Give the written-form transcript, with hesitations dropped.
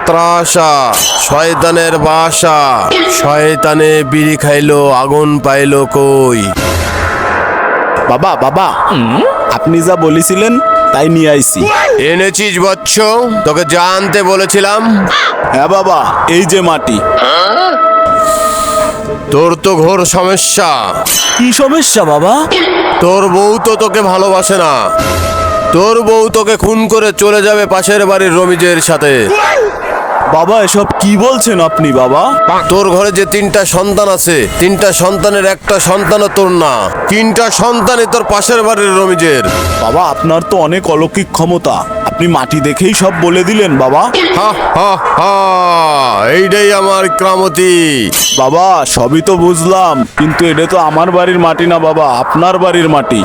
ত্রাসা, শয়তানের বাসা, শয়তানে বিড়ি খাইলো আগুন পাইলো কই। বাবা বাবা, আপনি যা বলেছিলেন তাই নিয়ে আইছি। এনেছিস বৎস? তোকে জানতে বলেছিলাম। হ্যাঁ বাবা, এই যে মাটি। তোর তো ঘোর সমস্যা। কি সমস্যা বাবা? তোর বউ তো তোকে ভালোবাসে না। তোর বউ তোকে খুন করে চলে যাবে পাশের বাড়ির রমিজের সাথে। বাবা এসব কি বলছেন আপনি বাবা? তোর ঘরে যে 3টা সন্তান আছে, 3টা সন্তানের একটা সন্তানও তোর না। 3টা সন্তানই তোর পাশের বাড়ির রমিজের। বাবা আপনার তো অনেক অলৌকিক ক্ষমতা, আপনি মাটি দেখেই সব বলে দিলেন বাবা। হা হা হা, এইটাই আমার ক্রামতি। বাবা সবই তো বুঝলাম, কিন্তু এটা তো আমার বাড়ির মাটি না বাবা, আপনার বাড়ির মাটি।